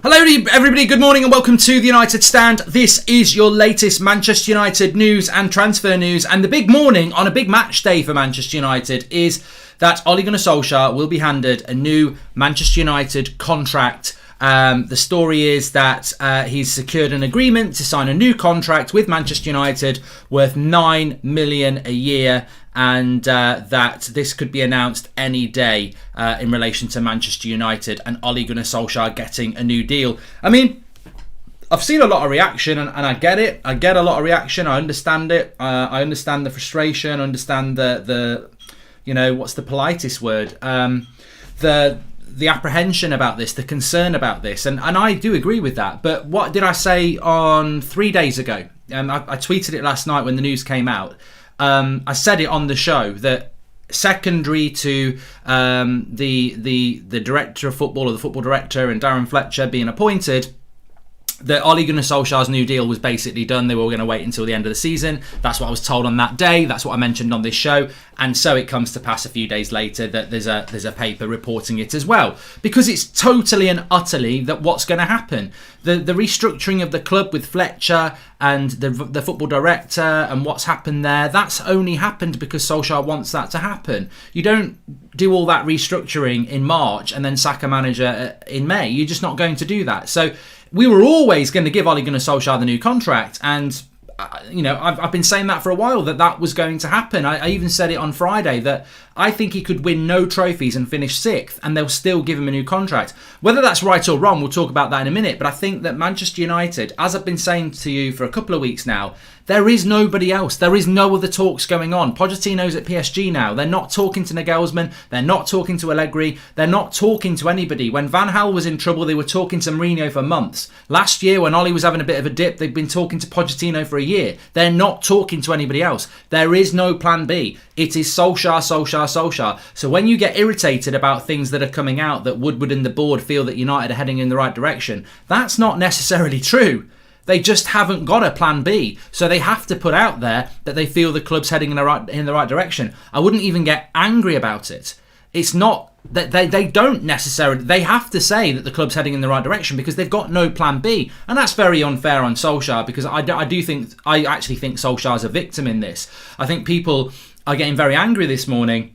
Hello everybody, good morning and welcome to the United Stand. This is your latest Manchester United news and transfer news, and the big morning on a big match day for Manchester United is that Ole Gunnar Solskjaer will be handed a new Manchester United contract. The story is that he's secured an agreement to sign a new contract with Manchester United worth $9 million a year, and that this could be announced any day in relation to Manchester United and Ole Gunnar Solskjaer getting a new deal. I mean, I've seen a lot of reaction, and I get it. I get a lot of reaction. I understand it. I understand the frustration. I understand the what's the politest word? The apprehension about this, the concern about this, and I do agree with that. But what did I say on 3 days ago? I tweeted it last night when the news came out. I said it on the show that secondary to the director of football, or the football director, and Darren Fletcher being appointed, that Ole Gunnar Solskjaer's new deal was basically done. They were going to wait until the end of the season. That's what I was told on that day. That's what I mentioned on this show. And so it comes to pass a few days later that there's a paper reporting it as well. Because it's totally and utterly that what's going to happen. The restructuring of the club with Fletcher and the football director and what's happened there, that's only happened because Solskjaer wants that to happen. You don't do all that restructuring in March and then sack a manager in May. You're just not going to do that. So we were always going to give Ole Gunnar Solskjaer the new contract, and I've been saying that for a while, that was going to happen. I even said it on Friday that I think he could win no trophies and finish 6th and they'll still give him a new contract. Whether that's right or wrong, we'll talk about that in a minute, but I think that Manchester United, as I've been saying to you for a couple of weeks now, there is nobody else. There is no other talks going on. Pochettino's at PSG now. They're not talking to Nagelsmann. They're not talking to Allegri. They're not talking to anybody. When Van Gaal was in trouble, they were talking to Mourinho for months. Last year, when Ole was having a bit of a dip, they've been talking to Pochettino for a year. They're not talking to anybody else. There is no plan B. It is Solskjaer, Solskjaer, Solskjaer. So when you get irritated about things that are coming out that Woodward and the board feel that United are heading in the right direction, that's not necessarily true. They just haven't got a plan B. So they have to put out there that they feel the club's heading in the right direction. I wouldn't even get angry about it. It's not that they don't necessarily. They have to say that the club's heading in the right direction because they've got no plan B. And that's very unfair on Solskjaer, because I actually think Solskjaer's a victim in this. I think people are getting very angry this morning,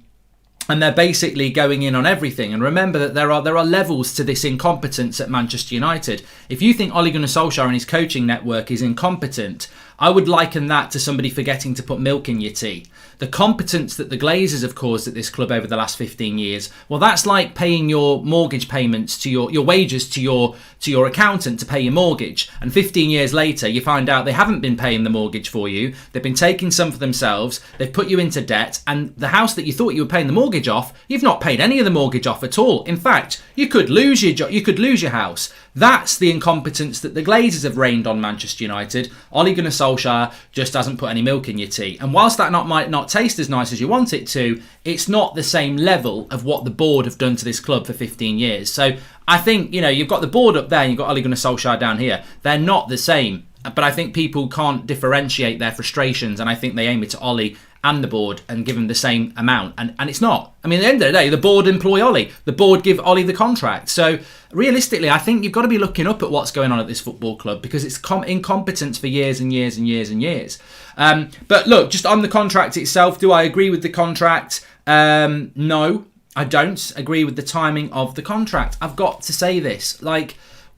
and they're basically going in on everything. And remember that there are levels to this incompetence at Manchester United. If you think Ole Gunnar Solskjaer and his coaching network is incompetent, I would liken that to somebody forgetting to put milk in your tea. The competence that the Glazers have caused at this club over the last 15 years, well, that's like paying your mortgage payments to your wages to your accountant to pay your mortgage. And 15 years later, you find out they haven't been paying the mortgage for you. They've been taking some for themselves. They've put you into debt. And the house that you thought you were paying the mortgage off, you've not paid any of the mortgage off at all. In fact, you could lose your house. That's the incompetence that the Glazers have rained on Manchester United. Ole Gunnar Solskjaer just hasn't put any milk in your tea. And whilst that might not taste as nice as you want it to, it's not the same level of what the board have done to this club for 15 years. So I think, you've got the board up there and you've got Ole Gunnar Solskjaer down here. They're not the same. But I think people can't differentiate their frustrations, and I think they aim it at Ole and the board and give him the same amount. And it's not. I mean, at the end of the day, the board employ Ole. The board give Ole the contract. So realistically, I think you've got to be looking up at what's going on at this football club, because it's incompetence for years and years and years and years. But look, just on the contract itself, do I agree with the contract? No, I don't agree with the timing of the contract. I've got to say this.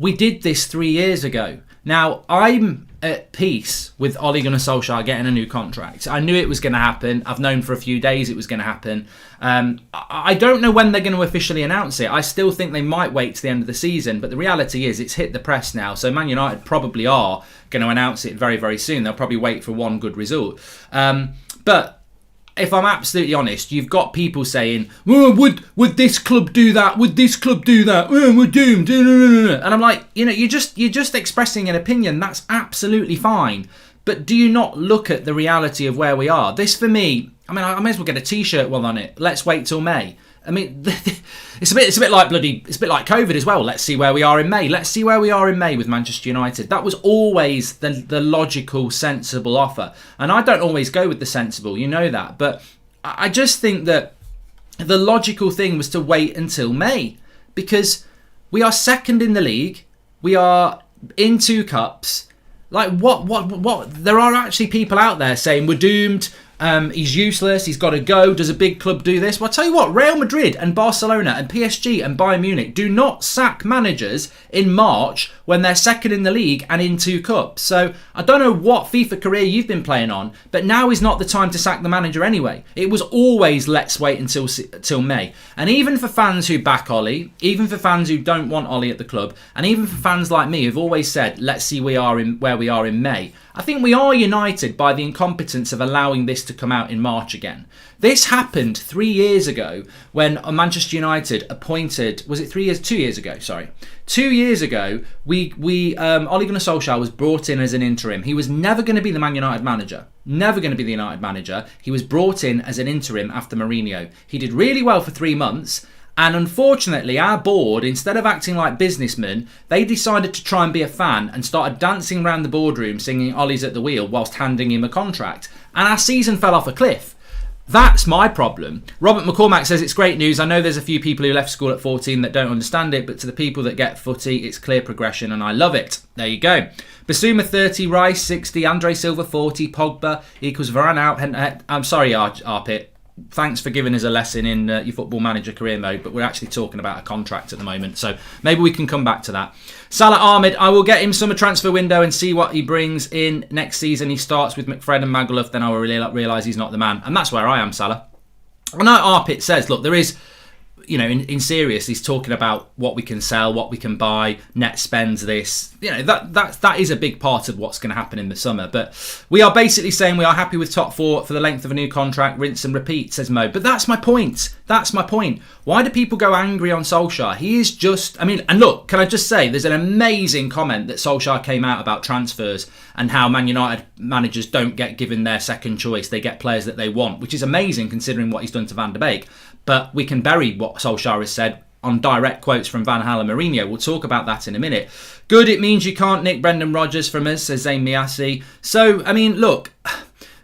We did this 3 years ago. Now, I'm at peace with Ole Gunnar Solskjaer getting a new contract. I knew it was going to happen. I've known for a few days it was going to happen. I don't know when they're going to officially announce it. I still think they might wait to the end of the season, but the reality is it's hit the press now. So Man United probably are going to announce it very, very soon. They'll probably wait for one good result. But if I'm absolutely honest, you've got people saying, oh, would this club do that? Would this club do that? Oh, we're doomed. And I'm like, you're just expressing an opinion. That's absolutely fine. But do you not look at the reality of where we are? This, for me, I may as well get a T-shirt on it. Let's wait till May. I mean, it's a bit like COVID as well. Let's see where we are in May. Let's see where we are in May with Manchester United. That was always the logical, sensible offer. And I don't always go with the sensible, you know that. But I just think that the logical thing was to wait until May, because we are second in the league. We are in 2 cups. Like, what? There are actually people out there saying we're doomed. He's useless. He's got to go. Does a big club do this? Well, I'll tell you what, Real Madrid and Barcelona and PSG and Bayern Munich do not sack managers in March when they're second in the league and in 2 cups. So I don't know what FIFA career you've been playing on, but now is not the time to sack the manager anyway. It was always let's wait until May. And even for fans who back Ollie, even for fans who don't want Ollie at the club, and even for fans like me who've always said, let's see where we are in May, I think we are united by the incompetence of allowing this to come out in March again. This happened 3 years ago when Manchester United appointed, was it 3 years? 2 years ago, sorry. 2 years ago, Ole Gunnar Solskjaer was brought in as an interim. He was never going to be the Man United manager. Never going to be the United manager. He was brought in as an interim after Mourinho. He did really well for 3 months. And unfortunately, our board, instead of acting like businessmen, they decided to try and be a fan and started dancing around the boardroom singing Ollie's at the wheel whilst handing him a contract. And our season fell off a cliff. That's my problem. Robert McCormack says it's great news. I know there's a few people who left school at 14 that don't understand it, but to the people that get footy, it's clear progression and I love it. There you go. Basuma 30, Rice 60, Andre Silva 40, Pogba equals Varane out. I'm sorry, Arpit. Thanks for giving us a lesson in your football manager career mode, but we're actually talking about a contract at the moment, so maybe we can come back to that. Salah Ahmed, I will get him summer transfer window and see what he brings in next season. He starts with McFred and Magaluf, then I will realise he's not the man, and that's where I am, Salah. I know Arpit says, look, there is, you know, in serious, he's talking about what we can sell, what we can buy, net spends this. You know, that is a big part of what's going to happen in the summer. But we are basically saying we are happy with top 4 for the length of a new contract, rinse and repeat, says Mo. But that's my point. That's my point. Why do people go angry on Solskjaer? He is just, I mean, and look, can I just say, there's an amazing comment that Solskjaer came out about transfers and how Man United managers don't get given their second choice. They get players that they want, which is amazing considering what he's done to Van der Beek. But we can bury what Solskjaer has said on direct quotes from Van Gaal and Mourinho. We'll talk about that in a minute. Good, it means you can't nick Brendan Rodgers from us, says Zayn Miasi. So, I mean, look,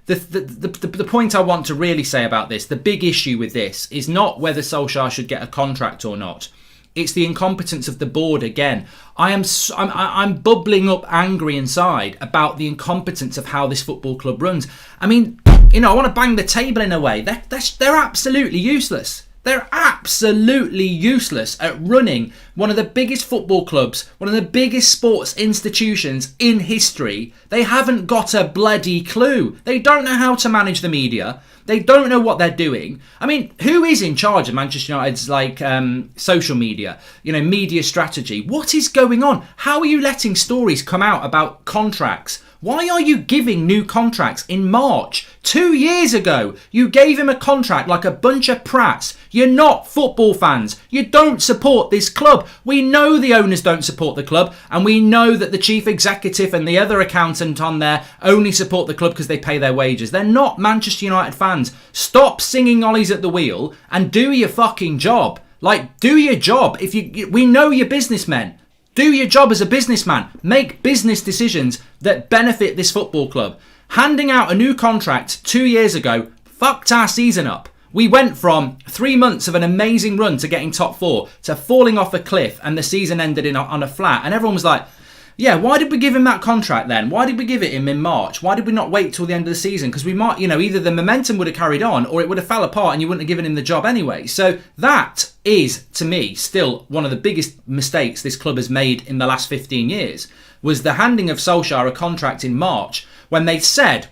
the point I want to really say about this, the big issue with this, is not whether Solskjaer should get a contract or not. It's the incompetence of the board again. I'm bubbling up angry inside about the incompetence of how this football club runs. I mean, you know, I want to bang the table in a way. They're absolutely useless. They're absolutely useless at running one of the biggest football clubs, one of the biggest sports institutions in history. They haven't got a bloody clue. They don't know how to manage the media. They don't know what they're doing. I mean, who is in charge of Manchester United's social media, you know, media strategy? What is going on? How are you letting stories come out about contracts? Why are you giving new contracts in March? 2 years ago, you gave him a contract like a bunch of prats. You're not football fans. You don't support this club. We know the owners don't support the club, and we know that the chief executive and the other accountant on there only support the club because they pay their wages. They're not Manchester United fans. Stop singing Ollie's at the wheel and do your fucking job. Like, do your job. We know you're businessmen. Do your job as a businessman. Make business decisions that benefit this football club. Handing out a new contract 2 years ago fucked our season up. We went from 3 months of an amazing run to getting top 4 to falling off a cliff, and the season ended on a flat. And everyone was like, yeah, why did we give him that contract then? Why did we give it him in March? Why did we not wait till the end of the season? Because we might, you know, either the momentum would have carried on or it would have fell apart and you wouldn't have given him the job anyway. So that is, to me, still one of the biggest mistakes this club has made in the last 15 years, was the handing of Solskjaer a contract in March when they said,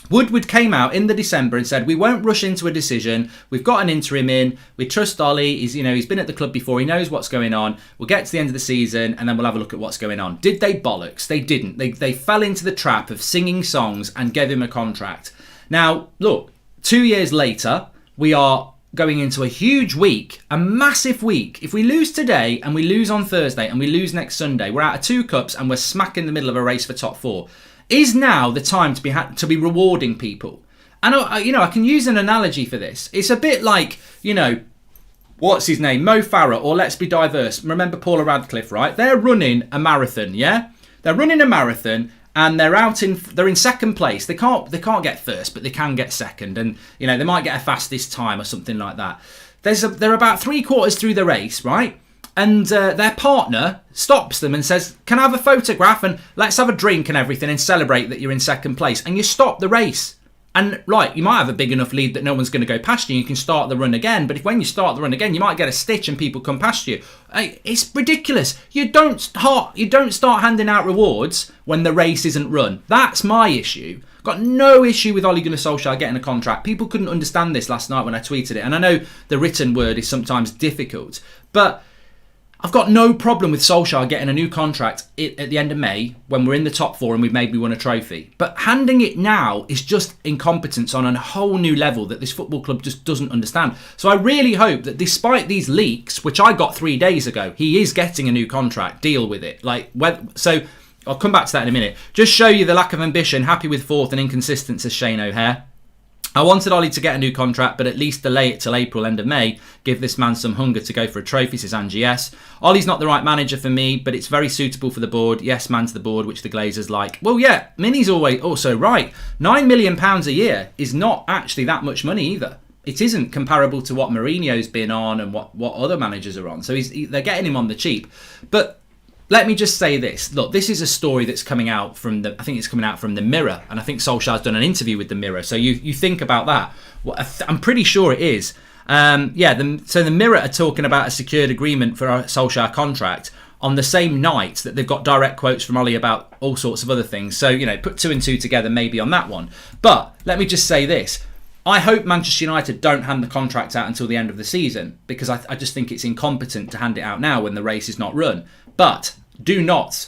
Woodward came out in the December and said, we won't rush into a decision. We've got an interim in. We trust Ollie. He's been at the club before. He knows what's going on. We'll get to the end of the season and then we'll have a look at what's going on. Did they bollocks? They didn't. They fell into the trap of singing songs and gave him a contract. Now, look, 2 years later, we are going into a huge week, a massive week. If we lose today and we lose on Thursday and we lose next Sunday, we're out of 2 cups and we're smack in the middle of a race for top 4. Is now the time to be rewarding people? And I can use an analogy for this. It's a bit like, what's his name, Mo Farah, or Let's Be Diverse. Remember Paula Radcliffe, right? They're running a marathon, yeah. They're running a marathon, and they're in second place. They can't get first, but they can get second, and they might get a fastest time or something like that. They're about 3/4 through the race, right? and their partner stops them and says, can I have a photograph and let's have a drink and everything and celebrate that you're in second place, and you stop the race. And right, you might have a big enough lead that no one's going to go past you. You can start the run again. But when you start the run again, you might get a stitch and people come past you. It's ridiculous. You don't start handing out rewards when the race isn't run. That's my issue. Got no issue with Ole Gunnar Solskjaer getting a contract. People couldn't understand this last night when I tweeted it. And I know the written word is sometimes difficult. But I've got no problem with Solskjaer getting a new contract at the end of May when we're in the top 4 and we've maybe won a trophy. But handing it now is just incompetence on a whole new level that this football club just doesn't understand. So I really hope that despite these leaks, which I got 3 days ago, he is getting a new contract. Deal with it. So I'll come back to that in a minute. Just show you the lack of ambition. Happy with 4th and inconsistent, says Shane O'Hare. I wanted Ollie to get a new contract, but at least delay it till April, end of May. Give this man some hunger to go for a trophy, says Angie S. Ollie's not the right manager for me, but it's very suitable for the board. Yes, man's the board, which the Glazers like. Well, yeah, Minnie's always also right. £9 million a year is not actually that much money either. It isn't comparable to what Mourinho's been on and what other managers are on. So they're getting him on the cheap. But let me just say this. Look, this is a story that's coming out from I think it's coming out from the Mirror, and I think Solskjaer's done an interview with the Mirror. So you think about that. Well, I'm pretty sure it is. So the Mirror are talking about a secured agreement for a Solskjaer contract on the same night that they've got direct quotes from Ollie about all sorts of other things. So, put 2 and 2 together maybe on that one. But let me just say this. I hope Manchester United don't hand the contract out until the end of the season, because I just think it's incompetent to hand it out now when the race is not run. But do not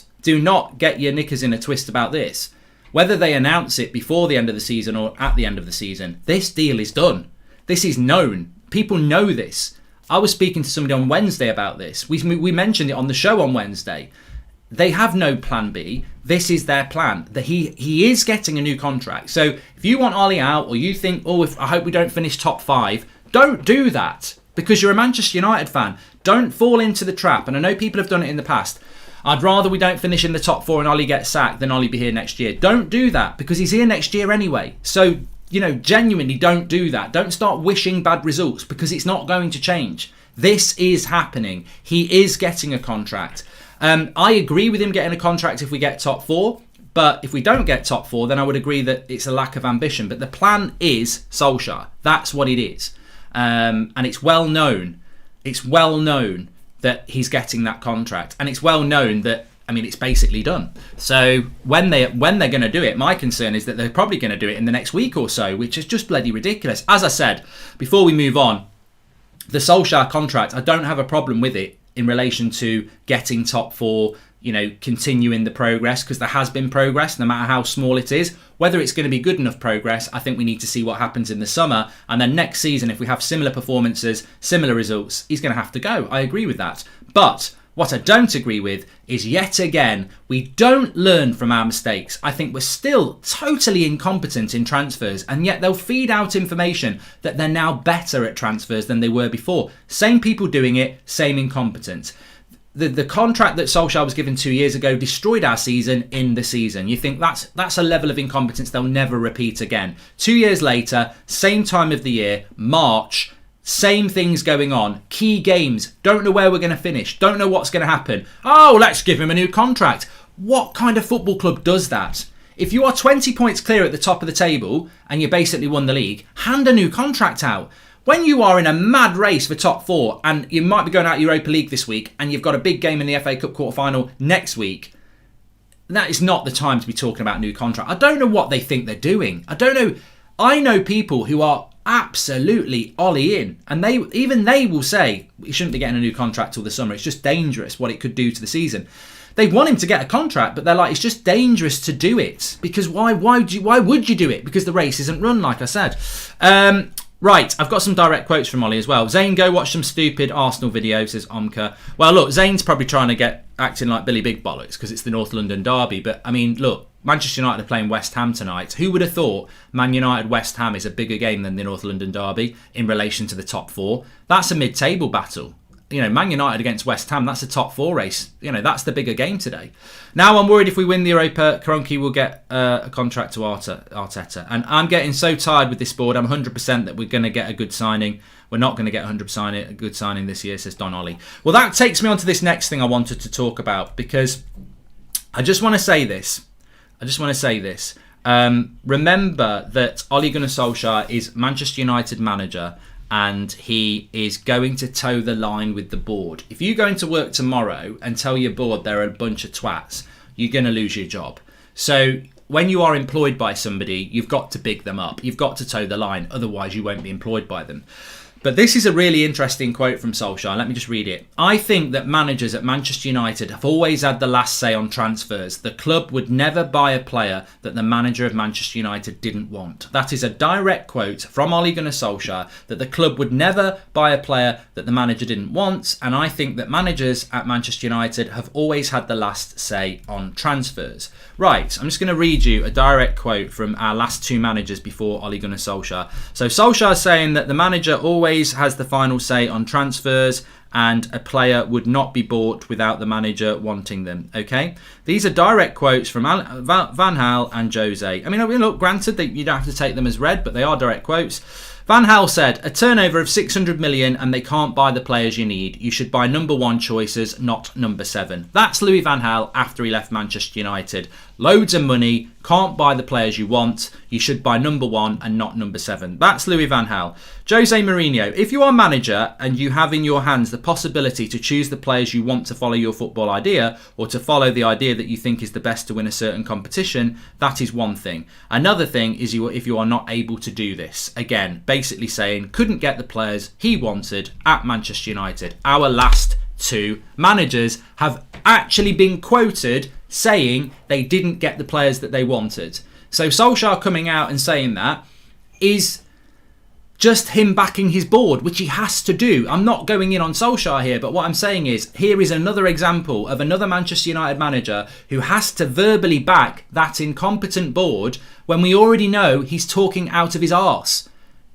get your knickers in a twist about this. Whether they announce it before the end of the season or at the end of the season, this deal is done. This is known. People know this. I was speaking to somebody on Wednesday about this. We mentioned it on the show on Wednesday. They have no plan B. This is their plan. That he is getting a new contract. So if you want Ollie out, or you think, I hope we don't finish top 5, don't do that, because you're a Manchester United fan. Don't fall into the trap. And I know people have done it in the past. I'd rather we don't finish in the top 4 and Ollie gets sacked than Ollie be here next year. Don't do that, because he's here next year anyway. So, genuinely don't do that. Don't start wishing bad results, because it's not going to change. This is happening. He is getting a contract. I agree with him getting a contract if we get top 4. But if we don't get top 4, then I would agree that it's a lack of ambition. But the plan is Solskjaer. That's what it is. And it's well known. It's well known that he's getting that contract. And it's well known that, it's basically done. So when they're going to do it, my concern is that they're probably going to do it in the next week or so, which is just bloody ridiculous. As I said, before we move on, the Solskjaer contract, I don't have a problem with it in relation to getting top 4, continuing the progress, because there has been progress, no matter how small it is. Whether it's going to be good enough progress, I think we need to see what happens in the summer. And then next season, if we have similar performances, similar results, he's going to have to go. I agree with that. But what I don't agree with is, yet again, we don't learn from our mistakes. I think we're still totally incompetent in transfers, and yet they'll feed out information that they're now better at transfers than they were before. Same people doing it, same incompetence. The contract that Solskjaer was given 2 years ago destroyed our season in the season. You think that's a level of incompetence they'll never repeat again. 2 years later, same time of the year, March, same things going on. Key games. Don't know where we're going to finish. Don't know what's going to happen. Oh, let's give him a new contract. What kind of football club does that? If you are 20 points clear at the top of the table and you basically won the league, hand a new contract out. When you are in a mad race for top 4 and you might be going out Europa League this week and you've got a big game in the FA Cup quarter-final next week, that is not the time to be talking about new contract. I don't know what they think they're doing. I don't know. I know people who are absolutely Ollie in, and they will say he shouldn't be getting a new contract till the summer. It's just dangerous what it could do to the season. They want him to get a contract, but they're like, it's just dangerous to do it, because why would you do it? Because the race isn't run, like I said. Right, I've got some direct quotes from Ollie as well. Zane, go watch some stupid Arsenal videos, says Omka. Well, look, Zane's probably trying to acting like Billy Big Bollocks because it's the North London derby. But, look, Manchester United are playing West Ham tonight. Who would have thought Man United-West Ham is a bigger game than the North London derby in relation to the top 4? That's a mid-table battle. Man United against West Ham, that's a top 4 race. That's the bigger game today. Now I'm worried if we win the Europa, Kroenke will get a contract to Arteta. And I'm getting so tired with this board. I'm 100% that we're going to get a good signing. We're not going to get 100% a good signing this year, says Don Ollie. Well, that takes me on to this next thing I wanted to talk about, because I just want to say this. Remember that Ole Gunnar Solskjaer is Manchester United manager, and he is going to toe the line with the board. If you go into work tomorrow and tell your board they're a bunch of twats, you're going to lose your job. So when you are employed by somebody, you've got to big them up. You've got to toe the line. Otherwise, you won't be employed by them. But this is a really interesting quote from Solskjaer. Let me just read it. I think that managers at Manchester United have always had the last say on transfers. The club would never buy a player that the manager of Manchester United didn't want. That is a direct quote from Ole Gunnar Solskjaer, that the club would never buy a player that the manager didn't want. And I think that managers at Manchester United have always had the last say on transfers. Right, I'm just going to read you a direct quote from our last 2 managers before Ole Gunnar Solskjaer. So Solskjaer is saying that the manager always has the final say on transfers, and a player would not be bought without the manager wanting them. Okay, these are direct quotes from Van Gaal and Jose. I mean, look, granted that you don't have to take them as read, but they are direct quotes. Van Gaal said, a turnover of 600 million and they can't buy the players you need. You should buy number 1 choices, not number 7. That's Louis Van Gaal after he left Manchester United. Loads of money, can't buy the players you want. You should buy number 1 and not number 7. That's Louis Van Gaal. Jose Mourinho, if you are manager and you have in your hands the possibility to choose the players you want to follow your football idea, or to follow the idea that you think is the best to win a certain competition, that is one thing. Another thing is if you are not able to do this. Again, basically saying couldn't get the players he wanted at Manchester United. Our last 2 managers have actually been quoted saying they didn't get the players that they wanted. So Solskjaer coming out and saying that is just him backing his board, which he has to do. I'm not going in on Solskjaer here, but what I'm saying is, here is another example of another Manchester United manager who has to verbally back that incompetent board when we already know he's talking out of his arse.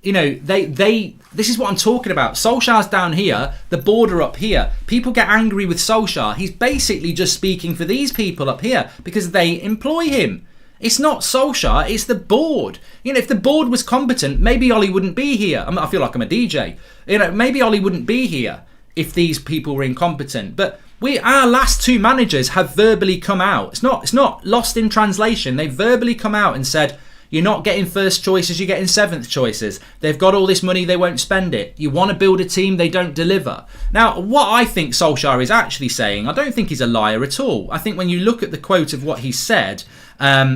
This is what I'm talking about. Solskjaer's down here, the board are up here. People get angry with Solskjaer. He's basically just speaking for these people up here because they employ him. It's not Solskjaer, it's the board. If the board was competent, maybe Ollie wouldn't be here. I feel like I'm a DJ. Maybe Ollie wouldn't be here if these people were incompetent. But our last 2 managers have verbally come out. It's not lost in translation. They've verbally come out and said, you're not getting first choices, you're getting 7th choices. They've got all this money, they won't spend it. You want to build a team, they don't deliver. Now, what I think Solskjaer is actually saying, I don't think he's a liar at all. I think when you look at the quote of what he said,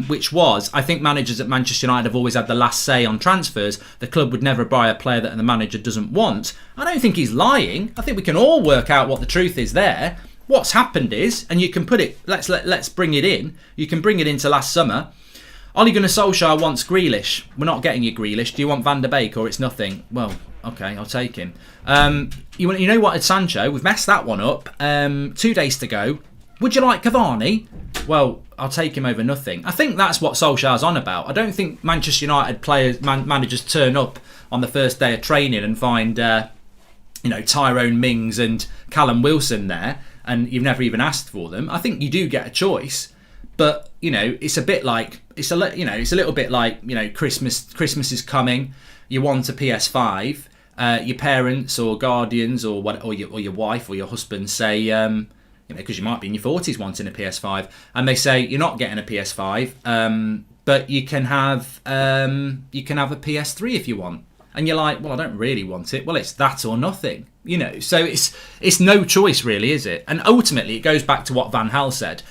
which was, I think managers at Manchester United have always had the last say on transfers. The club would never buy a player that the manager doesn't want. I don't think he's lying. I think we can all work out what the truth is there. What's happened is, and you can put it, let's bring it in. You can bring it into last summer. Ole Gunnar Solskjaer wants Grealish. We're not getting you Grealish. Do you want Van der Beek or it's nothing? Well, okay, I'll take him. You know what, Sancho? We've messed that one up. 2 days to go. Would you like Cavani? Well, I'll take him over nothing. I think that's what Solskjaer's on about. I don't think Manchester United managers turn up on the first day of training and find Tyrone Mings and Callum Wilson there, and you've never even asked for them. I think you do get a choice. But it's a bit like it's a little bit like Christmas is coming. You want a PS5. Your parents or guardians or your wife or your husband say because you might be in your 40s wanting a PS5, and they say you're not getting a PS5, but you can have a PS3 if you want. And you're like, well, I don't really want it. Well, it's that or nothing, So it's no choice, really, is it? And ultimately, it goes back to what Van Gaal said.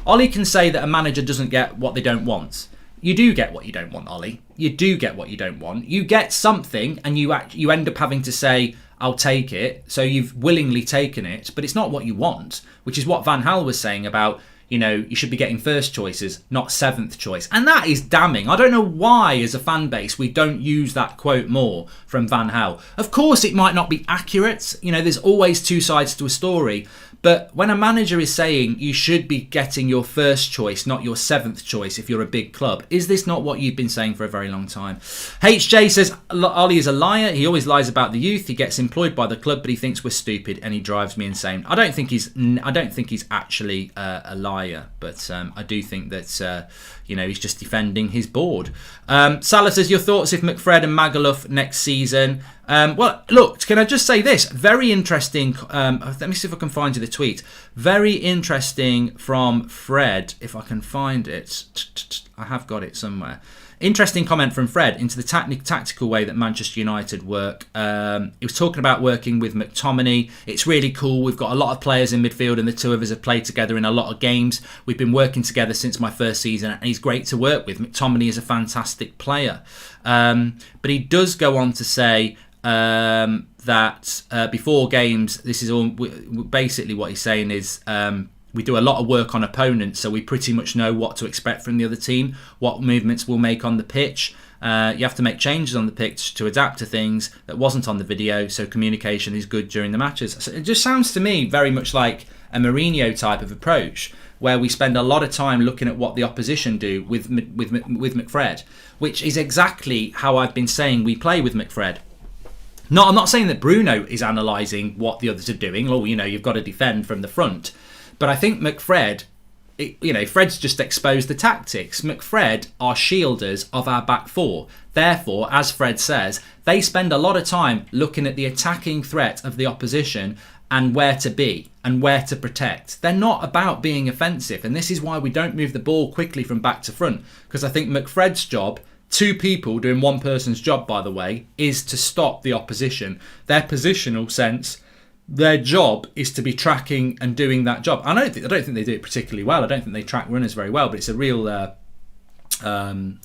Ollie can say that a manager doesn't get what they don't want. You do get what you don't want, Ollie. You do get what you don't want. You get something, and you end up having to say, I'll take it. So you've willingly taken it, but it's not what you want, which is what Van Gaal was saying about, you should be getting first choices, not 7th choice. And that is damning. I don't know why, as a fan base, we don't use that quote more from Van Gaal. Of course, it might not be accurate. There's always 2 sides to a story. But when a manager is saying you should be getting your first choice, not your seventh choice if you're a big club, is this not what you've been saying for a very long time? HJ says Ollie is a liar. He always lies about the youth. He gets employed by the club, but he thinks we're stupid, and he drives me insane. I don't think he's actually a liar, but I do think that he's just defending his board. Salah says your thoughts if McFred and Magaluf next season. Well, look, can I just say this? Very interesting. Let me see if I can find you the tweet. Very interesting from Fred, if I can find it. I have got it somewhere. Interesting comment from Fred into the tactical way that Manchester United work. He was talking about working with McTominay. It's really cool. We've got a lot of players in midfield and the two of us have played together in a lot of games. We've been working together since my first season and he's great to work with. McTominay is a fantastic player. But he does go on to say that before games, this is all basically what he's saying is we do a lot of work on opponents, so we pretty much know what to expect from the other team, what movements we'll make on the pitch. You have to make changes on the pitch to adapt to things that wasn't on the video, so communication is good during the matches. So it just sounds to me very much like a Mourinho type of approach, where we spend a lot of time looking at what the opposition do with McFred, which is exactly how I've been saying we play with McFred. No, I'm not saying that Bruno is analysing what the others are doing. Oh, you've got to defend from the front. But I think McFred, Fred's just exposed the tactics. McFred are shielders of our back four. Therefore, as Fred says, they spend a lot of time looking at the attacking threat of the opposition and where to be and where to protect. They're not about being offensive. And this is why we don't move the ball quickly from back to front. Because I think McFred's job, two people doing one person's job, by the way, is to stop the opposition. Their positional sense, their job is to be tracking and doing that job. I don't think they do it particularly well. I don't think they track runners very well, but it's a real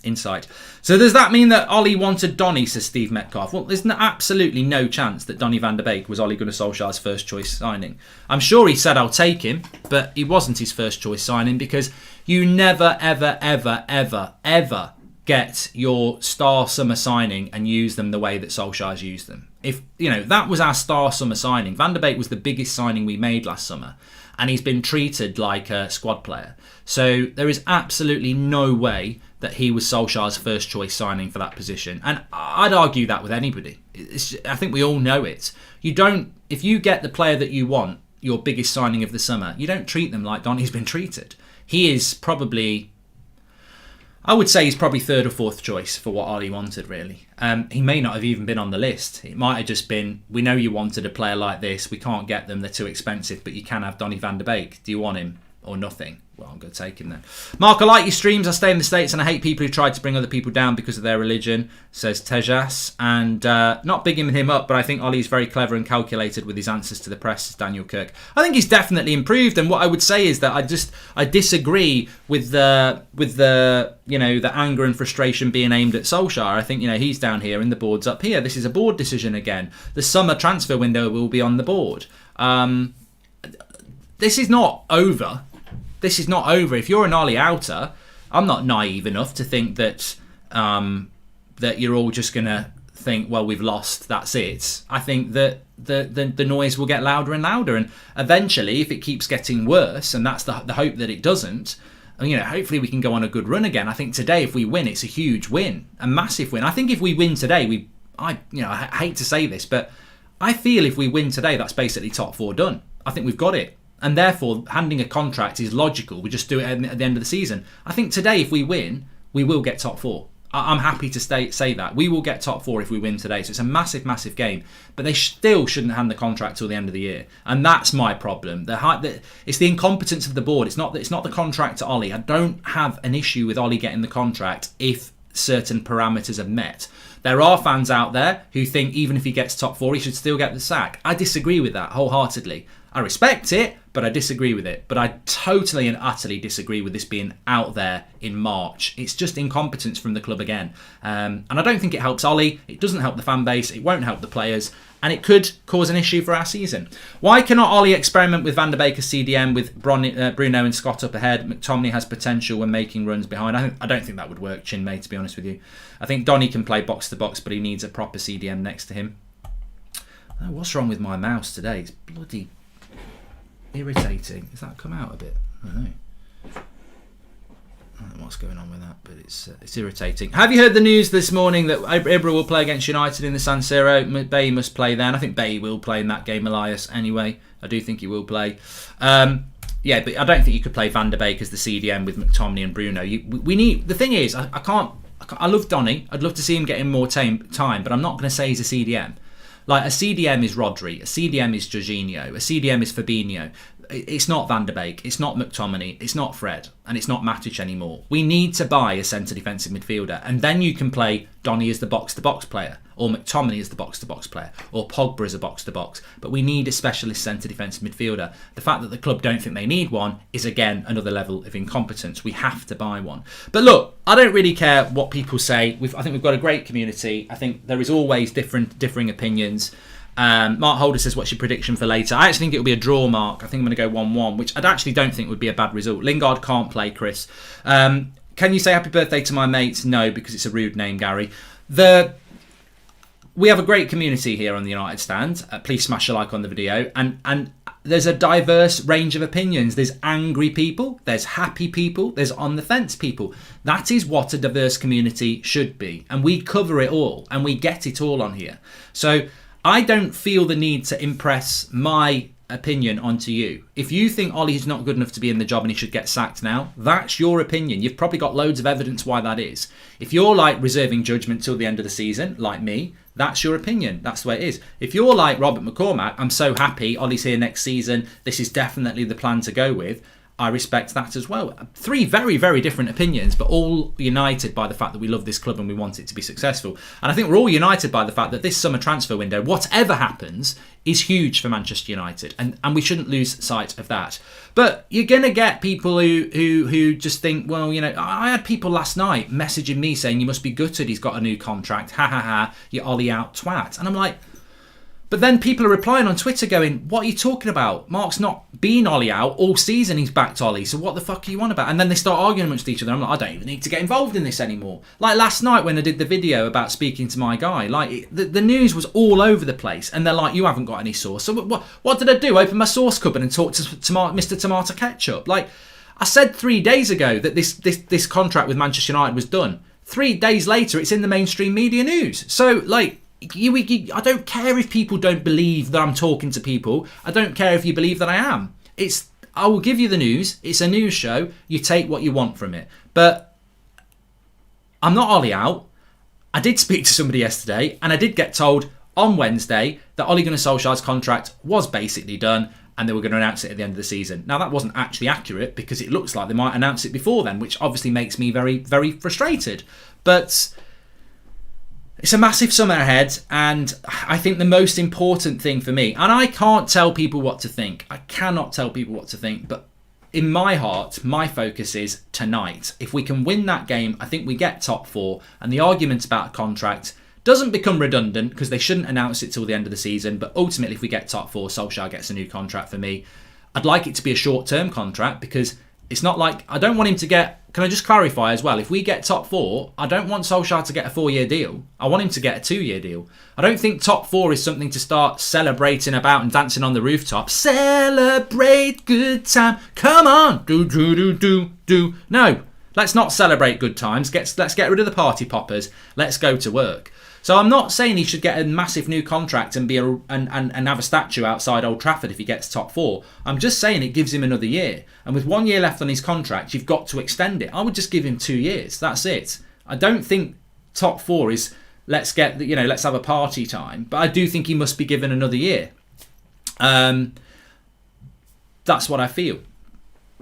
insight. So does that mean that Ollie wanted Donny, says Steve Metcalf? Well, there's absolutely no chance that Donny van der Beek was Ole Gunnar Solskjaer's first choice signing. I'm sure he said I'll take him, but he wasn't his first choice signing because you never, ever, ever, ever, ever get your star summer signing and use them the way that Solskjaer's used them. If that was our star summer signing, Van der Beek was the biggest signing we made last summer, and he's been treated like a squad player. So there is absolutely no way that he was Solskjaer's first choice signing for that position, and I'd argue that with anybody. I think we all know it. If you get the player that you want, your biggest signing of the summer, you don't treat them like Donny's been treated. He is probably, I would say he's probably third or fourth choice for what Ollie wanted, really. He may not have even been on the list. It might have just been, we know you wanted a player like this, we can't get them, they're too expensive, but you can have Donny van der Beek. Do you want him or nothing? Well, I'm going to take him then. Mark, I like your streams. I stay in the States and I hate people who try to bring other people down because of their religion, says Tejas. And not bigging him up, but I think Ollie's very clever and calculated with his answers to the press, says Daniel Kirk. I think he's definitely improved. And what I would say is that I disagree with the anger and frustration being aimed at Solskjaer. I think, he's down here and the board's up here. This is a board decision again. The summer transfer window will be on the board. This is not over. This is not over. If you're an Ollie outer, I'm not naive enough to think that that you're all just going to think, well, we've lost, that's it. I think that the noise will get louder and louder. And eventually, if it keeps getting worse, and that's the hope that it doesn't, hopefully we can go on a good run again. I think today, if we win, it's a huge win, a massive win. I think if we win today, I hate to say this, but I feel if we win today, that's basically top four done. I think we've got it. And therefore, handing a contract is logical. We just do it at the end of the season. I think today, if we win, we will get top four. I'm happy to say that. We will get top four if we win today. So it's a massive, massive game. But they still shouldn't hand the contract till the end of the year. And that's my problem. It's the incompetence of the board. It's not the contract to Ollie. I don't have an issue with Ollie getting the contract if certain parameters are met. There are fans out there who think even if he gets top four, he should still get the sack. I disagree with that wholeheartedly. I respect it, but I disagree with it. But I totally and utterly disagree with this being out there in March. It's just incompetence from the club again. And I don't think it helps Ollie. It doesn't help the fan base. It won't help the players. And it could cause an issue for our season. Why cannot Ollie experiment with Van der Beek as CDM with Bruno and Scott up ahead? McTominay has potential when making runs behind. I don't think that would work, Chinmay, to be honest with you. I think Donny can play box to box, but he needs a proper CDM next to him. Oh, what's wrong with my mouse today? It's bloody... irritating. Has that come out a bit? I don't know. I don't know what's going on with that, but it's irritating. Have you heard the news this morning that Ibra will play against United in the San Siro? Bay must play then. I think Bay will play in that game, Elias, anyway. I do think he will play. Yeah, but I don't think you could play Van der Beek as the CDM with McTominay and Bruno. We need. The thing is, I love Donny. I'd love to see him getting more time, but I'm not going to say he's a CDM. Like, a CDM is Rodri, a CDM is Jorginho, a CDM is Fabinho. It's not Van der Beek, it's not McTominay, it's not Fred, and it's not Matic anymore. We need to buy a centre defensive midfielder, and then you can play Donny as the box-to-box player, or McTominay as the box-to-box player, or Pogba as a box-to-box. But we need a specialist centre defensive midfielder. The fact that the club don't think they need one is, again, another level of incompetence. We have to buy one. But look, I don't really care what people say. I think we've got a great community. I think there is always differing opinions. Mark Holder says, what's your prediction for later? I actually think it'll be a draw, Mark. I think I'm going to go 1-1, which I actually don't think would be a bad result. Lingard can't play, Chris. Can you say happy birthday to my mates? No, because it's a rude name, Gary. We have a great community here on the United Stand. Please smash a like on the video. And there's a diverse range of opinions. There's angry people, there's happy people, there's on the fence people. That is what a diverse community should be. And we cover it all, and we get it all on here. So I don't feel the need to impress my opinion onto you. If you think Ollie's not good enough to be in the job and he should get sacked now, that's your opinion. You've probably got loads of evidence why that is. If you're like reserving judgment till the end of the season, like me, that's your opinion. That's the way it is. If you're like Robert McCormack, I'm so happy Ollie's here next season, this is definitely the plan to go with, I respect that as well. 3 very, very different opinions, but all united by the fact that we love this club and we want it to be successful. And I think we're all united by the fact that this summer transfer window, whatever happens, is huge for Manchester United. And we shouldn't lose sight of that. But you're going to get people who just think, well, you know, I had people last night messaging me saying, you must be gutted he's got a new contract. Ha ha ha, you Ollie out twat. And I'm like, but then people are replying on Twitter going, what are you talking about? Mark's not been Ollie out all season. He's backed Ollie. So what the fuck are you on about? And then they start arguing amongst each other. I'm like, I don't even need to get involved in this anymore. Like last night when I did the video about speaking to my guy, like the news was all over the place. And they're like, you haven't got any sauce. So what did I do? Open my sauce cupboard and talk to Mr. Tomato Ketchup? Like I said 3 days ago that this contract with Manchester United was done. 3 days later, it's in the mainstream media news. So like, I don't care if people don't believe that I'm talking to people. I don't care if you believe that I am. I will give you the news. It's a news show. You take what you want from it. But I'm not Ollie out. I did speak to somebody yesterday and I did get told on Wednesday that Ole Gunnar Solskjaer's contract was basically done and they were going to announce it at the end of the season. Now, that wasn't actually accurate because it looks like they might announce it before then, which obviously makes me very, very frustrated. But it's a massive summer ahead, and I think the most important thing for me, and I can't tell people what to think. I cannot tell people what to think, but in my heart, my focus is tonight. If we can win that game, I think we get top 4, and the argument about a contract doesn't become redundant because they shouldn't announce it till the end of the season, but ultimately if we get top 4, Solskjaer gets a new contract for me. I'd like it to be a short-term contract because it's not like, I don't want him to get, can I just clarify as well, if we get top 4, I don't want Solskjaer to get a 4-year deal. I want him to get a 2-year deal. I don't think top 4 is something to start celebrating about and dancing on the rooftop. Celebrate good time. Come on. Do. No, let's not celebrate good times. Let's get rid of the party poppers. Let's go to work. So I'm not saying he should get a massive new contract and be and have a statue outside Old Trafford if he gets top 4. I'm just saying it gives him another year. And with 1 year left on his contract, you've got to extend it. I would just give him 2 years. That's it. I don't think top 4 is let's have a party time. But I do think he must be given another year. That's what I feel.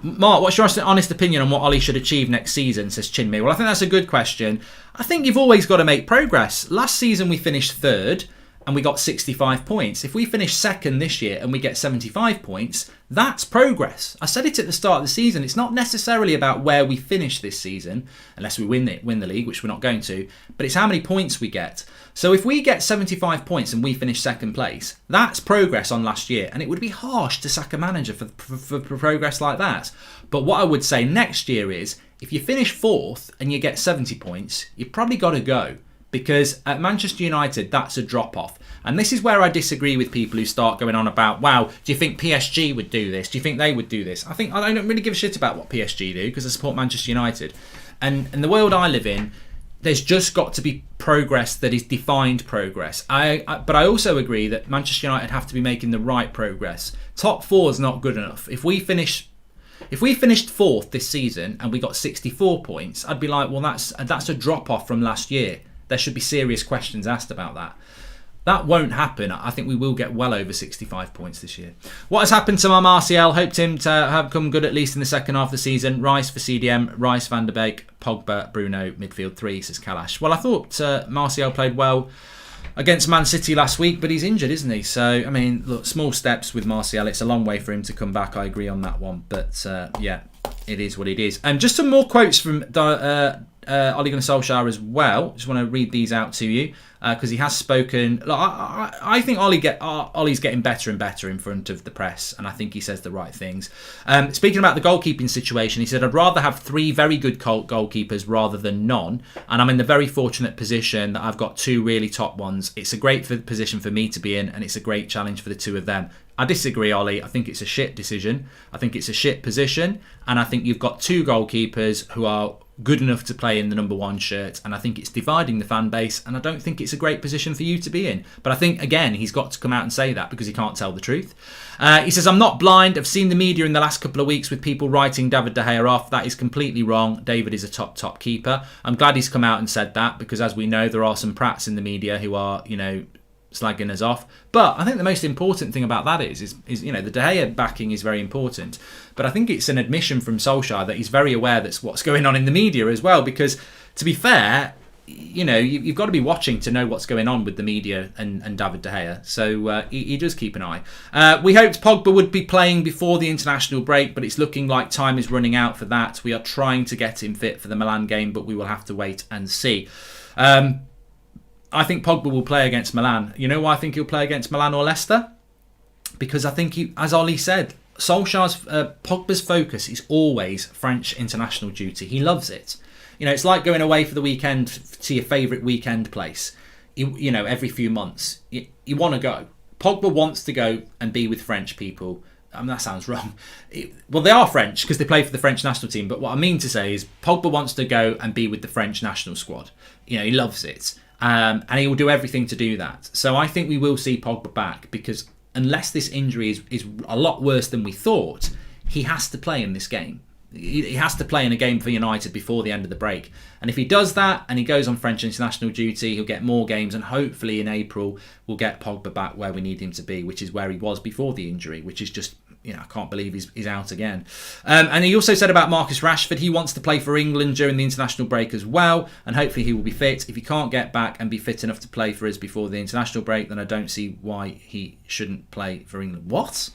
Mark, what's your honest opinion on what Ollie should achieve next season, says Chinmay? Well, I think that's a good question. I think you've always got to make progress. Last season we finished 3rd and we got 65 points. If we finish 2nd this year and we get 75 points, that's progress. I said it at the start of the season. It's not necessarily about where we finish this season, unless we win the league, which we're not going to, but it's how many points we get. So if we get 75 points and we finish 2nd place, that's progress on last year. And it would be harsh to sack a manager for progress like that. But what I would say next year is, if you finish 4th and you get 70 points, you've probably got to go. Because at Manchester United, that's a drop-off. And this is where I disagree with people who start going on about, wow, do you think PSG would do this? Do you think they would do this? I don't really give a shit about what PSG do because I support Manchester United. And in the world I live in, there's just got to be progress that is defined progress. But I also agree that Manchester United have to be making the right progress. Top 4 is not good enough. If we finished 4th this season and we got 64 points, I'd be like, well, that's a drop-off from last year. There should be serious questions asked about that. That won't happen. I think we will get well over 65 points this year. What has happened to Martial? Hoped him to have come good at least in the second half of the season. Rice for CDM, Rice, Van der Beek, Pogba, Bruno, midfield 3, says Kalash. Well, I thought Martial played well against Man City last week, but he's injured, isn't he? So, I mean, look, small steps with Martial. It's a long way for him to come back. I agree on that one. But, yeah, it is what it is. And just some more quotes from Ole Gunnar Solskjaer as well. Just want to read these out to you because he has spoken. Look, I think Ollie's getting better and better in front of the press, and I think he says the right things. Speaking about the goalkeeping situation, he said, I'd rather have 3 very good goalkeepers rather than none, and I'm in the very fortunate position that I've got 2 really top ones. It's a great position for me to be in, and it's a great challenge for the 2 of them. I disagree, Ollie. I think it's a shit decision. I think it's a shit position, and I think you've got 2 goalkeepers who are good enough to play in the number 1 shirt, and I think it's dividing the fan base, and I don't think it's a great position for you to be in. But I think, again, he's got to come out and say that because he can't tell the truth. He says, I'm not blind. I've seen the media in the last couple of weeks with people writing David De Gea off. That is completely wrong. David is a top keeper. I'm glad he's come out and said that because, as we know, there are some prats in the media who are, slagging us off. But I think the most important thing about that is the De Gea backing is very important. But I think it's an admission from Solskjaer that he's very aware that's what's going on in the media as well. Because to be fair, you've got to be watching to know what's going on with the media and David De Gea. So he does keep an eye. We hoped Pogba would be playing before the international break, but it's looking like time is running out for that. We are trying to get him fit for the Milan game, but we will have to wait and see. I think Pogba will play against Milan. You know why I think he'll play against Milan or Leicester? Because I think, as Ollie said, Pogba's focus is always French international duty. He loves it. It's like going away for the weekend to your favourite weekend place. Every few months. You want to go. Pogba wants to go and be with French people. I mean, that sounds wrong. Well, they are French because they play for the French national team. But what I mean to say is Pogba wants to go and be with the French national squad. He loves it. And he will do everything to do that. So I think we will see Pogba back because unless this injury is a lot worse than we thought, he has to play in this game. He has to play in a game for United before the end of the break. And if he does that and he goes on French international duty, he'll get more games, and hopefully in April we'll get Pogba back where we need him to be, which is where he was before the injury, which is just, I can't believe he's out again. And he also said about Marcus Rashford, he wants to play for England during the international break as well, and hopefully he will be fit. If he can't get back and be fit enough to play for us before the international break, then I don't see why he shouldn't play for England. What?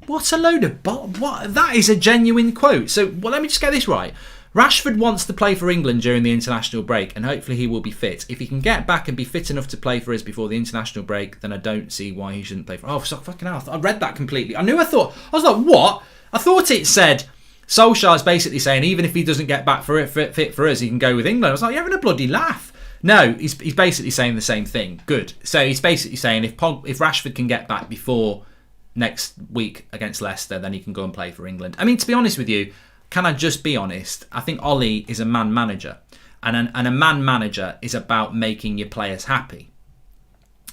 What a load of... What? That is a genuine quote. So, let me just get this right. Rashford wants to play for England during the international break, and hopefully he will be fit. If he can get back and be fit enough to play for us before the international break, then I don't see why he shouldn't play for... Oh, fucking hell. I read that completely. I was like, what? I thought it said... Solskjaer's basically saying, even if he doesn't get back fit for us, he can go with England. I was like, you're having a bloody laugh. No, he's basically saying the same thing. Good. So he's basically saying if Rashford can get back before next week against Leicester, then he can go and play for England. I mean, to be honest with you, can I just be honest? I think Ollie is a man manager, and a man manager is about making your players happy.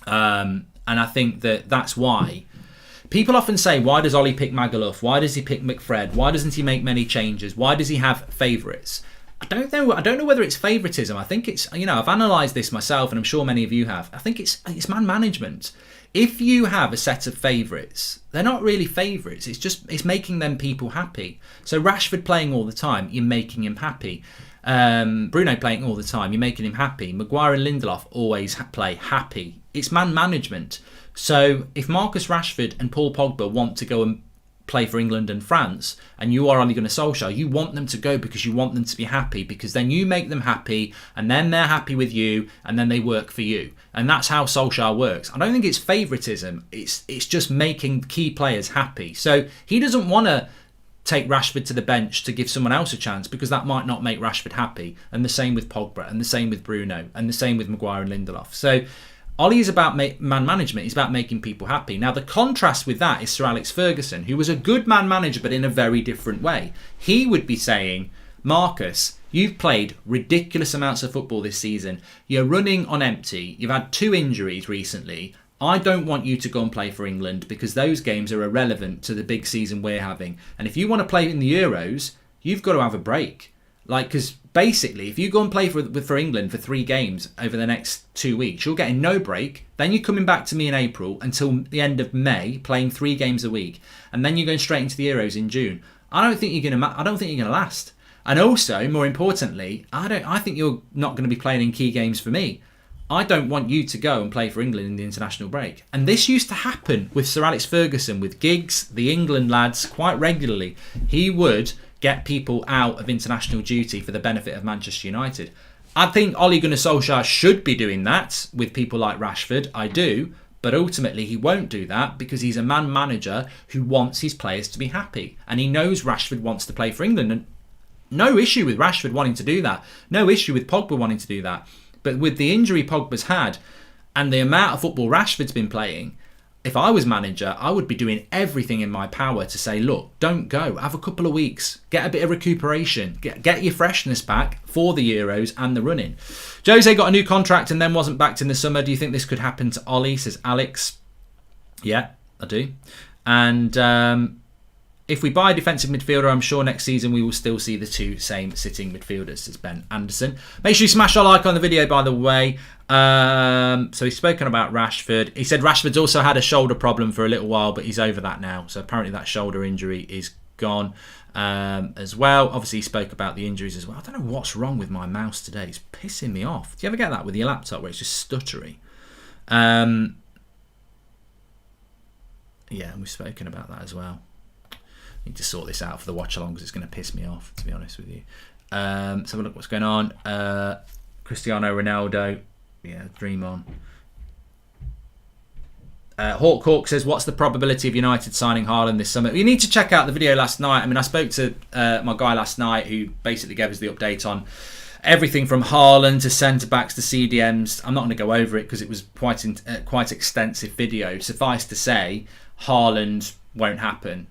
And I think that's why people often say, why does Ollie pick Magaluf? Why does he pick McFred? Why doesn't he make many changes? Why does he have favourites? I don't know whether it's favouritism. I think it's, I've analysed this myself, and I'm sure many of you have. I think it's man management. If you have a set of favourites, they're not really favourites. It's making them people happy. So Rashford playing all the time, you're making him happy. Bruno playing all the time, you're making him happy. Maguire and Lindelof always play happy. It's man management. So if Marcus Rashford and Paul Pogba want to go and play for England and France, and you are Ole Gunnar Solskjaer, you want them to go because you want them to be happy, because then you make them happy, and then they're happy with you, and then they work for you. And that's how Solskjaer works. I don't think it's favouritism. It's just making key players happy. So he doesn't want to take Rashford to the bench to give someone else a chance, because that might not make Rashford happy. And the same with Pogba, and the same with Bruno, and the same with Maguire and Lindelof. So Ollie is about man management. He's about making people happy. Now, the contrast with that is Sir Alex Ferguson, who was a good man manager, but in a very different way. He would be saying, Marcus, you've played ridiculous amounts of football this season. You're running on empty. You've had 2 injuries recently. I don't want you to go and play for England, because those games are irrelevant to the big season we're having. And if you want to play in the Euros, you've got to have a break. Because basically, if you go and play for England for 3 games over the next 2 weeks, you're getting no break. Then you're coming back to me in April until the end of May, playing 3 games a week, and then you're going straight into the Euros in June. I don't think you're going to last. And also, more importantly, I think you're not going to be playing in key games for me. I don't want you to go and play for England in the international break. And this used to happen with Sir Alex Ferguson, with Giggs, the England lads, quite regularly. He would get people out of international duty for the benefit of Manchester United. I think Ole Gunnar Solskjaer should be doing that with people like Rashford. I do. But ultimately, he won't do that, because he's a man manager who wants his players to be happy. And he knows Rashford wants to play for England. And no issue with Rashford wanting to do that. No issue with Pogba wanting to do that. But with the injury Pogba's had and the amount of football Rashford's been playing, if I was manager, I would be doing everything in my power to say, look, don't go. Have a couple of weeks. Get a bit of recuperation. Get your freshness back for the Euros and the running. Jose got a new contract and then wasn't backed in the summer. Do you think this could happen to Ollie, says Alex? Yeah, I do. And if we buy a defensive midfielder, I'm sure next season we will still see the 2 same sitting midfielders, says Ben Anderson. Make sure you smash our like on the video, by the way. So he's spoken about Rashford. He said Rashford's also had a shoulder problem for a little while, but he's over that now. So apparently that shoulder injury is gone as well. Obviously, he spoke about the injuries as well. I don't know what's wrong with my mouse today. It's pissing me off. Do you ever get that with your laptop where it's just stuttery? Yeah, and we've spoken about that as well. Need to sort this out for the watch along, because it's going to piss me off, to be honest with you. Let's have a look what's going on. Cristiano Ronaldo, yeah, dream on. Hawk says, what's the probability of United signing Haaland this summer? You need to check out the video last night. I mean, I spoke to my guy last night, who basically gave us the update on everything from Haaland to centre-backs to CDMs. I'm not going to go over it because it was quite extensive video. Suffice to say, Haaland won't happen.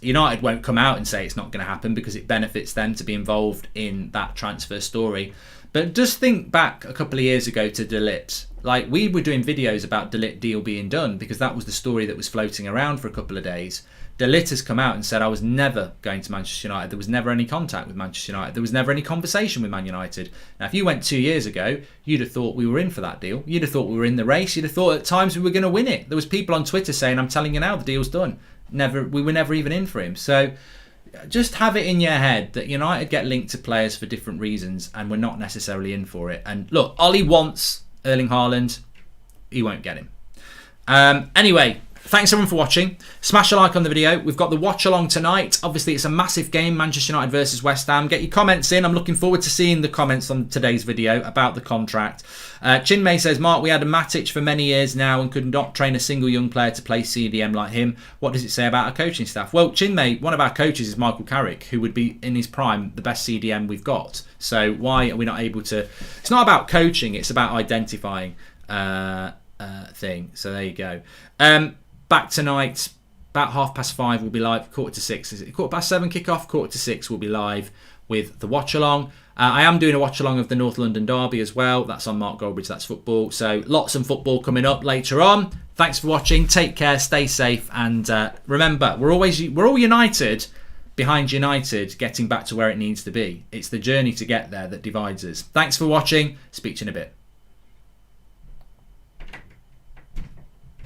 United won't come out and say it's not going to happen, because it benefits them to be involved in that transfer story. But just think back a couple of years ago to De Ligt. Like, we were doing videos about De Ligt deal being done, because that was the story that was floating around for a couple of days. De Ligt has come out and said, I was never going to Manchester United. There was never any contact with Manchester United. There was never any conversation with Man United. Now, if you went 2 years ago, you'd have thought we were in for that deal. You'd have thought we were in the race. You'd have thought at times we were going to win it. There was people on Twitter saying, I'm telling you now, the deal's done. We were never even in for him. So just have it in your head that United get linked to players for different reasons, and we're not necessarily in for it. And look, Ollie wants Erling Haaland. He won't get him. Anyway, thanks everyone for watching. Smash a like on the video. We've got the watch along tonight. Obviously, it's a massive game, Manchester United versus West Ham. Get your comments in. I'm looking forward to seeing the comments on today's video about the contract. Chinmay says, Mark, we had a Matic for many years now and could not train a single young player to play CDM like him. What does it say about our coaching staff? Well, Chinmay, one of our coaches is Michael Carrick, who would be in his prime the best CDM we've got. So why are we not able to... It's not about coaching, it's about identifying thing. So there you go. Back tonight, about 5:30 we'll be live. 5:45. Is it 7:15 kickoff? 5:45 we'll be live with the watch along. I am doing a watch along of the North London Derby as well. That's on Mark Goldbridge. That's football. So lots of football coming up later on. Thanks for watching. Take care. Stay safe. And remember, we're all united behind United getting back to where it needs to be. It's the journey to get there that divides us. Thanks for watching. Speak to you in a bit.